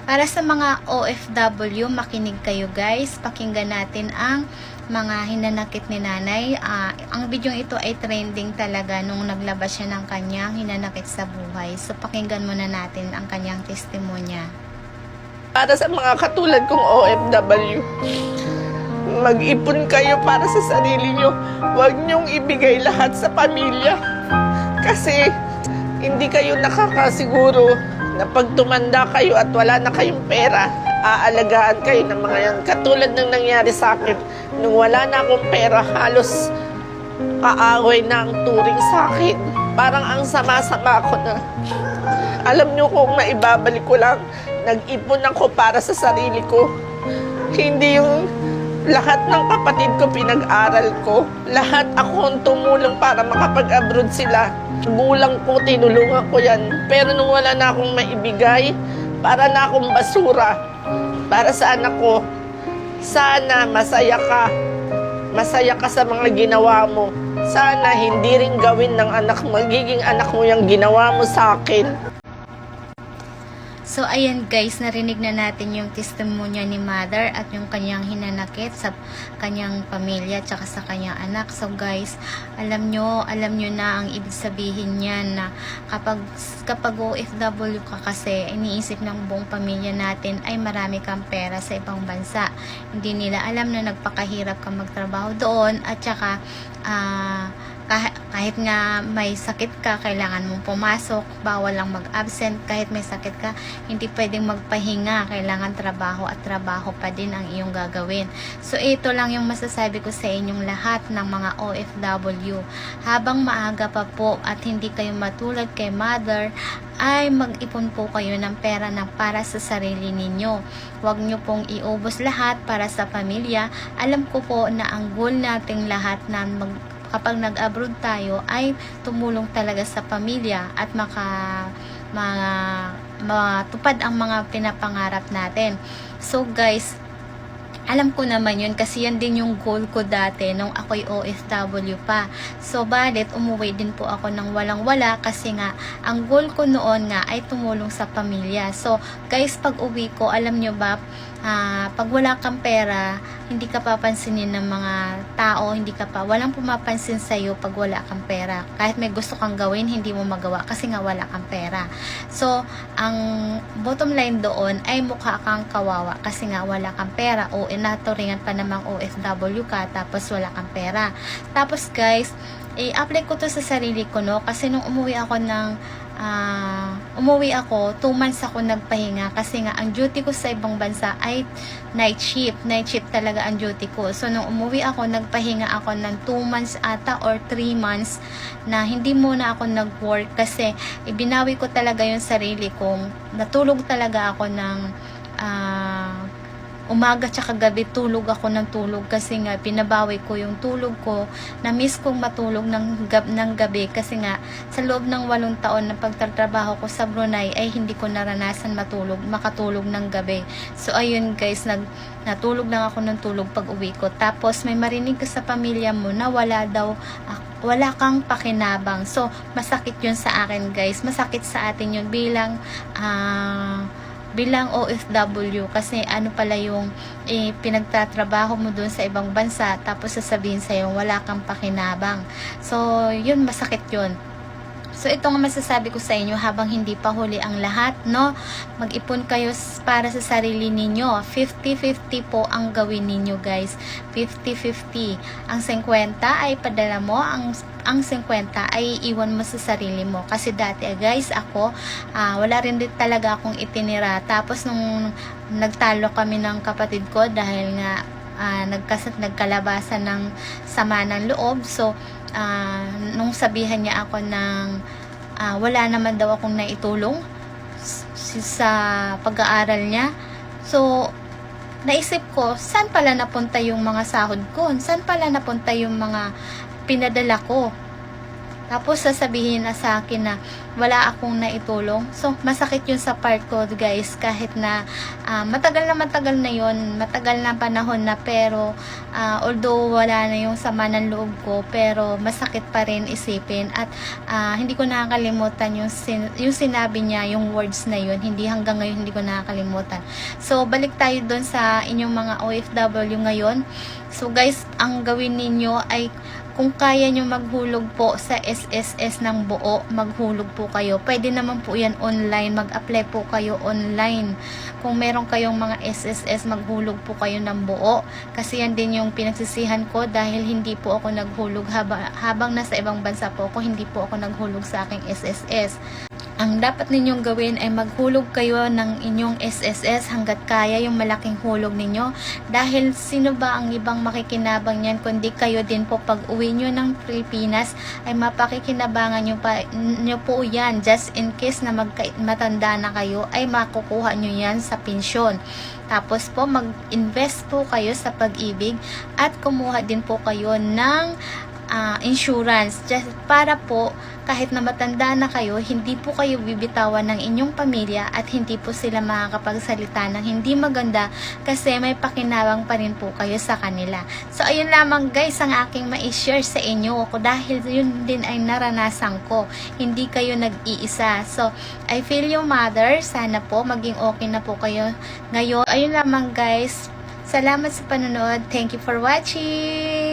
Para sa mga OFW, makinig kayo guys. Pakinggan natin ang mga hinanakit ni nanay. Ang video ito ay trending talaga nung naglabas siya ng kanyang hinanakit sa buhay. So pakinggan muna natin ang kanyang testimonya. Para sa mga katulad kong OFW, mag-ipon kayo para sa sarili nyo. Huwag nyong ibigay lahat sa pamilya. Kasi hindi kayo nakakasiguro na pag tumanda kayo at wala na kayong pera, aalagaan kayo ng mga yan. Katulad ng nangyari sa akin, nung wala na akong pera, halos kaaway na ang turing sa akin. Parang ang sama-sama ako na. Alam nyo, kung maibabalik ko lang, nag-ipon ako para sa sarili ko. Hindi yung lahat ng kapatid ko pinag-aral ko. Lahat ako ang tumulong para makapag-abroad sila. Gulang ko, tinulungan ko yan. Pero nung wala na akong maibigay, para na akong basura. Para sa anak ko, sana masaya ka. Masaya ka sa mga ginawa mo. Sana hindi rin gawin ng anak mo, magiging anak mo yung ginawa mo sa akin. So, ayan guys, narinig na natin yung testimonya ni mother at yung kanyang hinanakit sa kanyang pamilya at sa kanyang anak. So guys, alam nyo na ang ibig sabihin niyan na kapag OFW ka kasi, iniisip ng buong pamilya natin ay marami kang pera sa ibang bansa. Hindi nila alam na nagpakahirap ka magtrabaho doon at saka kahit nga may sakit ka, kailangan mong pumasok, bawal lang mag-absent. Kahit may sakit ka, hindi pwedeng magpahinga, kailangan trabaho at trabaho pa din ang iyong gagawin. So ito lang yung masasabi ko sa inyong lahat ng mga OFW. Habang maaga pa po at hindi kayo matulad kay mother, ay mag-ipon po kayo ng pera na para sa sarili ninyo. Huwag nyo pong iubos lahat para sa pamilya. Alam ko po na ang goal nating lahat na kapag nag-abroad tayo ay tumulong talaga sa pamilya at matupad ang mga pinapangarap natin. So guys, alam ko naman yun kasi yan din yung goal ko dati nung ako'y OFW pa. So balit umuwi din po ako ng walang-wala kasi nga ang goal ko noon nga ay tumulong sa pamilya. So guys, pag uwi ko, alam nyo ba, pag wala kang pera, hindi ka papansinin ng mga tao, walang pumapansin sa'yo pag wala kang pera. Kahit may gusto kang gawin, hindi mo magawa kasi nga wala kang pera. So, ang bottom line doon ay mukha kang kawawa kasi nga wala kang pera o inaturingan pa namang OFW ka tapos wala kang pera. Tapos guys, i-apply ko to sa sarili ko, no? Kasi nung umuwi ako 2 months ako nagpahinga kasi nga ang duty ko sa ibang bansa ay night shift talaga ang duty ko. So nung umuwi ako, nagpahinga ako ng 2 months ata or 3 months na hindi muna ako nag-work kasi ibinawi ko talaga yung sarili kong natulog talaga ako ng umaga tsaka gabi, tulog ako ng tulog kasi nga pinabawi ko yung tulog ko. Na-miss kong matulog ng gabi kasi nga sa loob ng 8 taon na pagtatrabaho ko sa Brunei ay hindi ko naranasan makatulog ng gabi. So ayun guys, natulog lang ako ng tulog pag uwi ko. Tapos may marinig ka sa pamilya mo na wala kang pakinabang. So masakit yun sa akin guys, masakit sa atin yun bilang OFW kasi ano pala yung pinagtatrabaho mo doon sa ibang bansa tapos sasabihin sa'yo wala kang pakinabang. So yun, masakit yun. So ito nga masasabi ko sa inyo habang hindi pa huli ang lahat, no? Mag-ipon kayo para sa sarili ninyo. 50-50 po ang gawin ninyo guys. 50-50. Ang 50 ay padala mo, ang 50 ay iwan mo sa sarili mo. Kasi dati guys, ako, wala rin din talaga akong itinira. Tapos nung nagtalo kami ng kapatid ko dahil nga nagkalabasan ng sama ng loob. So, nung sabihan niya ako ng wala naman daw akong naitulong sa pag-aaral niya. So, naisip ko, saan pala napunta yung mga sahod ko? Saan pala napunta yung mga pinadala ko? Tapos sasabihin na sa akin na wala akong naitulong. So masakit yun sa part ko guys, kahit na matagal na yun, matagal na panahon na, pero although wala na yung sama ng loob ko, pero masakit pa rin isipin. At hindi ko nakakalimutan yung sinabi niya, yung words na yun, hanggang ngayon hindi ko nakakalimutan. So balik tayo doon sa inyong mga OFW ngayon. So guys, ang gawin ninyo ay, kung kaya nyo maghulog po sa SSS ng buo, maghulog po kayo. Pwede naman po yan online, mag-apply po kayo online. Kung meron kayong mga SSS, maghulog po kayo ng buo. Kasi yan din yung pinagsisihan ko, dahil hindi po ako naghulog habang nasa ibang bansa po ako, hindi po ako naghulog sa aking SSS. Ang dapat ninyong gawin ay maghulog kayo ng inyong SSS hanggat kaya yung malaking hulog ninyo. Dahil sino ba ang ibang makikinabang yan kundi kayo din po. Pag uwi nyo ng Pilipinas ay mapakikinabangan nyo po yan. Just in case na matanda na kayo ay makukuha nyo yan sa pensyon. Tapos po mag-invest po kayo sa pag-ibig at kumuha din po kayo ng insurance, just para po kahit na matanda na kayo, hindi po kayo bibitawan ng inyong pamilya at hindi po sila makakapagsalita ng hindi maganda, kasi may pakinabang pa rin po kayo sa kanila. So ayun lamang guys ang aking ma-share sa inyo ako, dahil yun din ay naranasan ko. Hindi kayo nag-iisa. So I feel you mother, sana po maging okay na po kayo ngayon. Ayun lamang guys, salamat sa panonood, thank you for watching.